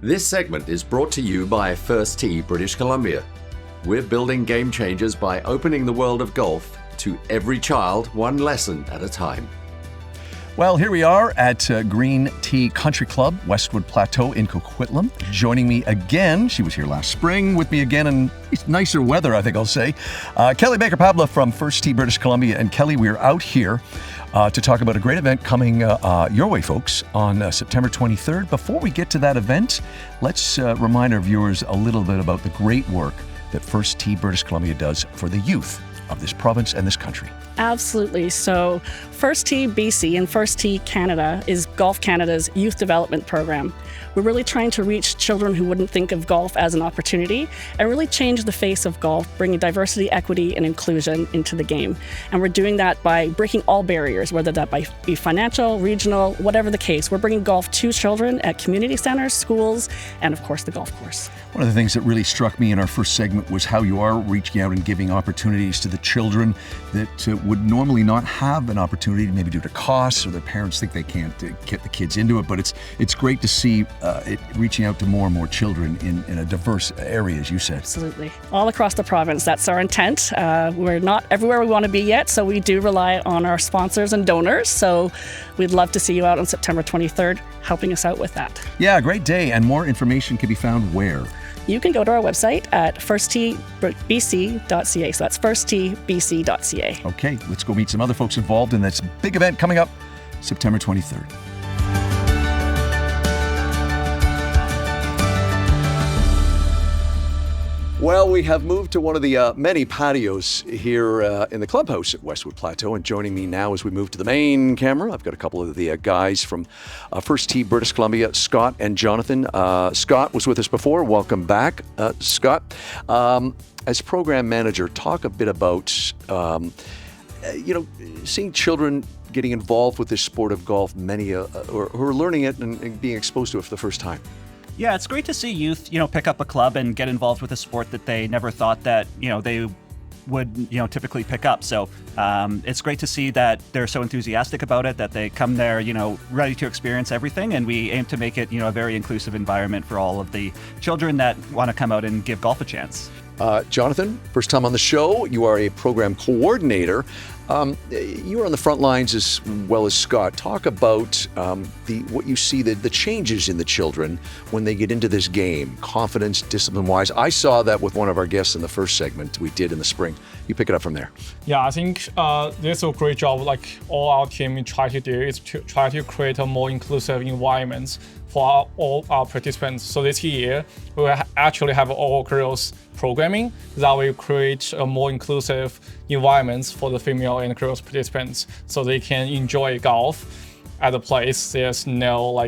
This segment is brought to you by First Tee British Columbia. We're building game changers by opening the world of golf to every child, one lesson at a time. Well, here we are at Green Tea Country Club, Westwood Plateau in Coquitlam. Joining me again, she was here last spring with me again in nicer weather, I think I'll say. Kelly Baker-Pabla from First Tee British Columbia. And Kelly, we're out here to talk about a great event coming your way, folks, on September 23rd. Before we get to that event, let's remind our viewers a little bit about the great work that First Tee British Columbia does for the youth of this province and this country. Absolutely. So First Tee BC and First Tee Canada is Golf Canada's youth development program. We're really trying to reach children who wouldn't think of golf as an opportunity and really change the face of golf, bringing diversity, equity, and inclusion into the game. And we're doing that by breaking all barriers, whether that be financial, regional, whatever the case. We're bringing golf to children at community centers, schools, and of course the golf course. One of the things that really struck me in our first segment was how you are reaching out and giving opportunities to the children that would normally not have an opportunity, maybe due to costs or their parents think they can't get the kids into it. But it's great to see it reaching out to more and more children in a diverse area, as you said. Absolutely. All across the province, that's our intent. We're not everywhere we want to be yet, so we do rely on our sponsors and donors. So we'd love to see you out on September 23rd, helping us out with that. Yeah, great day. And more information can be found where? You can go to our website at firstteebc.ca. So that's firstteebc.ca. Okay, let's go meet some other folks involved in this big event coming up September 23rd. Well, we have moved to one of the many patios here in the clubhouse at Westwood Plateau. And joining me now as we move to the main camera, I've got a couple of the guys from First Tee British Columbia, Scott and Jonathan. Scott was with us before. Welcome back, Scott. As program manager, talk a bit about, seeing children getting involved with this sport of golf, many who are learning it and being exposed to it for the first time. Yeah, it's great to see youth, pick up a club and get involved with a sport that they never thought that, they would, typically pick up. So it's great to see that they're so enthusiastic about it, that they come there, ready to experience everything. And we aim to make it, a very inclusive environment for all of the children that want to come out and give golf a chance. Jonathan, first time on the show. You are a program coordinator. You are on the front lines as well as Scott. Talk about what you see, the changes in the children when they get into this game, confidence, discipline-wise. I saw that with one of our guests in the first segment we did in the spring. You pick it up from there. Yeah, I think this is a great job. Like all our team try to do is to try to create a more inclusive environment for all our participants. So this year, we actually have all girls programming that will create a more inclusive environment for the female and girls participants so they can enjoy golf at a place there's no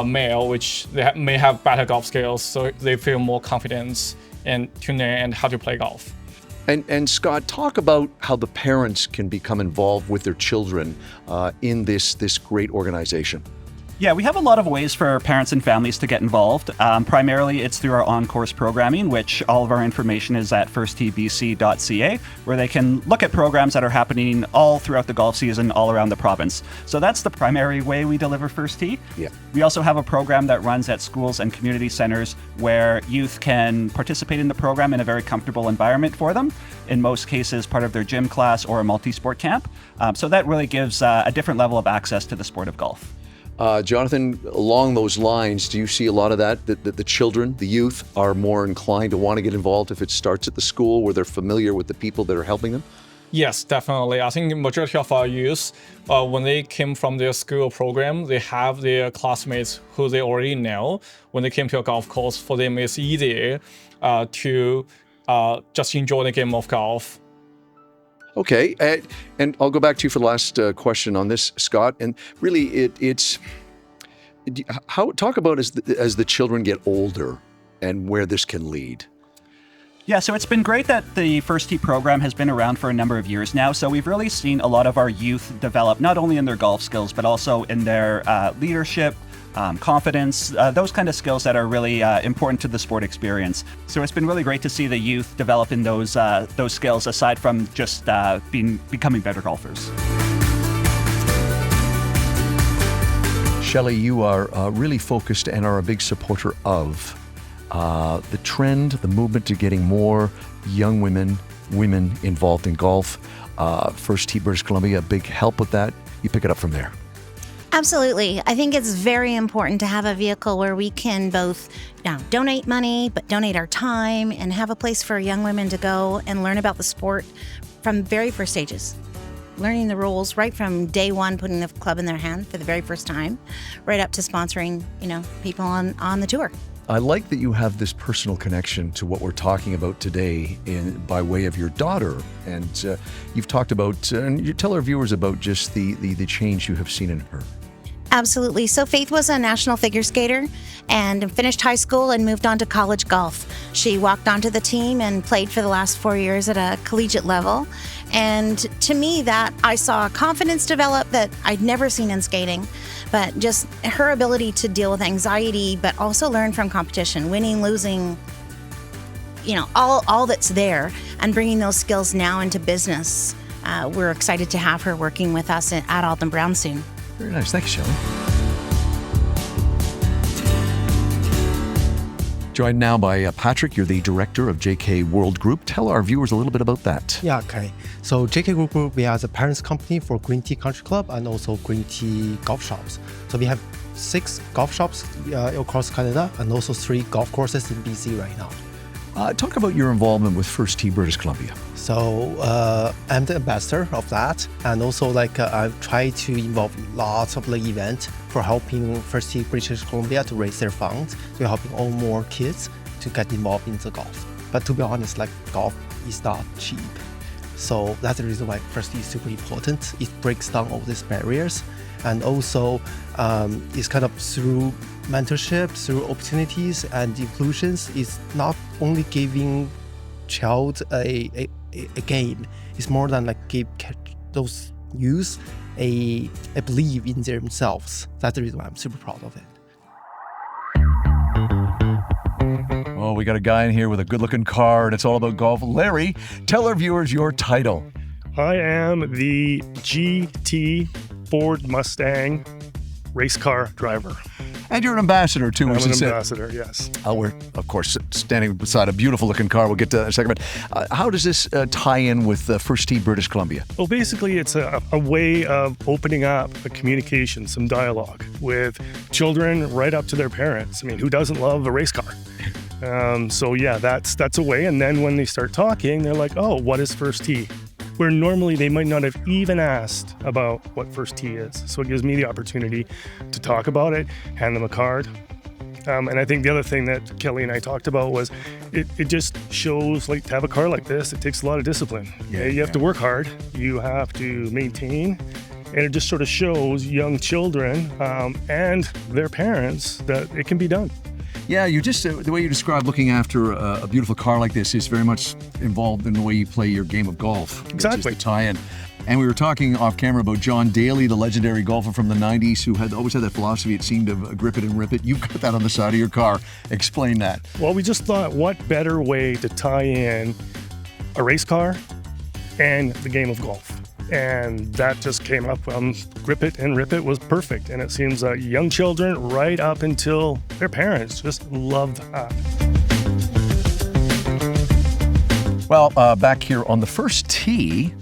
male, which they may have better golf skills, so they feel more confidence and to learn and how to play golf. And Scott, talk about how the parents can become involved with their children in this great organization. Yeah, we have a lot of ways for parents and families to get involved. Primarily, it's through our on-course programming, which all of our information is at firstteebc.ca, where they can look at programs that are happening all throughout the golf season, all around the province. So that's the primary way we deliver First Tee. Yeah. We also have a program that runs at schools and community centers where youth can participate in the program in a very comfortable environment for them. In most cases, part of their gym class or a multi-sport camp. So that really gives a different level of access to the sport of golf. Jonathan, along those lines, do you see a lot of that the children, the youth, are more inclined to want to get involved if it starts at the school where they're familiar with the people that are helping them? Yes, definitely. I think the majority of our youth, when they came from their school program, they have their classmates who they already know. When they came to a golf course, for them it's easier to just enjoy the game of golf. Okay, and I'll go back to you for the last question on this, Scott. And really, it's talk about as the children get older and where this can lead. Yeah, so it's been great that the First Tee program has been around for a number of years now. So we've really seen a lot of our youth develop, not only in their golf skills, but also in their leadership, confidence, those kind of skills that are really important to the sport experience. So it's been really great to see the youth develop in those skills aside from just becoming better golfers. Shelley, you are really focused and are a big supporter of the trend, the movement to getting more young women involved in golf. First Tee British Columbia, a big help with that. You pick it up from there. Absolutely. I think it's very important to have a vehicle where we can both donate money, but donate our time and have a place for young women to go and learn about the sport from very first stages. Learning the rules right from day one, putting the club in their hand for the very first time, right up to sponsoring, people on the tour. I like that you have this personal connection to what we're talking about today by way of your daughter. And you've talked about, and you tell our viewers about just the change you have seen in her. Absolutely. So Faith was a national figure skater and finished high school and moved on to college golf. She walked onto the team and played for the last 4 years at a collegiate level. And to me, that I saw confidence develop that I'd never seen in skating, but just her ability to deal with anxiety, but also learn from competition, winning, losing, all that's there, and bringing those skills now into business. We're excited to have her working with us at Alton Brown soon. Very nice. Thank you, Shelley. Joined now by Patrick. You're the director of JK World Group. Tell our viewers a little bit about that. Yeah, okay. So JK World Group, we are the parents company for Green Tea Country Club and also Green Tea golf shops. So we have 6 golf shops across Canada and also 3 golf courses in BC right now. Talk about your involvement with First Tee British Columbia. So I'm the ambassador of that, and also I've tried to involve lots of events for helping First Tee British Columbia to raise their funds, to helping all more kids to get involved in the golf. But to be honest, golf is not cheap. So that's the reason why First Tee is super important. It breaks down all these barriers, and also it's kind of through mentorship, through opportunities and inclusions. It's not only giving child a game. It's more than give those youth a belief in themselves. That's the reason why I'm super proud of it. Oh, we got a guy in here with a good-looking car, and it's all about golf. Larry, tell our viewers your title. I am the GT Ford Mustang race car driver. And you're an ambassador, too. I'm an ambassador, yes. We're, of course, standing beside a beautiful-looking car. We'll get to that in a second. But how does this tie in with First Tee British Columbia? Well, basically, it's a way of opening up a communication, some dialogue with children right up to their parents. I mean, who doesn't love a race car? So, yeah, that's a way. And then when they start talking, they're like, oh, what is First Tee? Where normally they might not have even asked about what First Tee is. So it gives me the opportunity to talk about it, hand them a card. And I think the other thing that Kelly and I talked about was it just shows to have a car like this, it takes a lot of discipline. Yeah, you have to work hard, you have to maintain, and it just sort of shows young children and their parents that it can be done. Yeah, you just, the way you describe looking after a beautiful car like this is very much involved in the way you play your game of golf. Exactly. Which is the tie-in. And we were talking off camera about John Daly, the legendary golfer from the 90s who had always had that philosophy, it seemed, of grip it and rip it. You've got that on the side of your car. Explain that. Well, we just thought, what better way to tie in a race car and the game of golf? And that just came up. Grip it and rip it was perfect. And it seems young children right up until their parents just love that. Well, back here on the First Tee,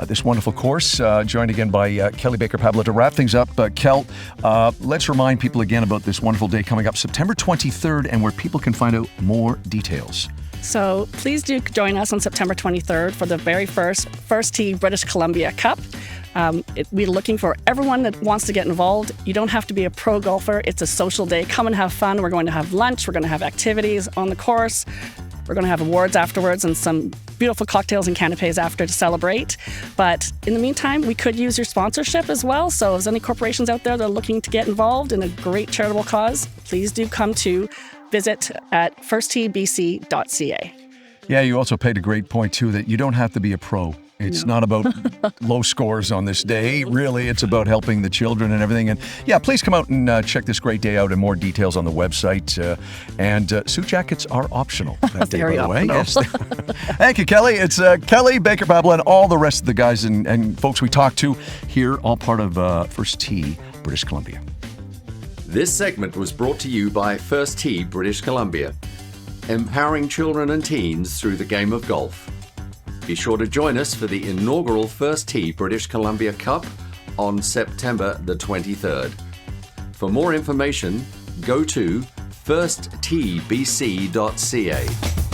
this wonderful course, joined again by Kelly Baker-Pablo. To wrap things up, Kel, let's remind people again about this wonderful day coming up September 23rd and where people can find out more details. So please do join us on September 23rd for the very First Tee British Columbia Cup. We're looking for everyone that wants to get involved. You don't have to be a pro golfer. It's a social day. Come and have fun. We're going to have lunch. We're going to have activities on the course. We're going to have awards afterwards and some beautiful cocktails and canapes after to celebrate. But in the meantime, we could use your sponsorship as well. So if there's any corporations out there that are looking to get involved in a great charitable cause, please do come to visit at firstteebc.ca. Yeah, you also paid a great point, too, that you don't have to be a pro. It's not about low scores on this day. Really, it's about helping the children and everything. And yeah, please come out and check this great day out, and more details on the website. And suit jackets are optional that day, by the way. Yes. Thank you, Kelly. It's Kelly Baker-Pablo and all the rest of the guys and folks we talked to here, all part of First Tee British Columbia. This segment was brought to you by First Tee British Columbia, empowering children and teens through the game of golf. Be sure to join us for the inaugural First Tee British Columbia Cup on September the 23rd. For more information, go to firstteebc.ca.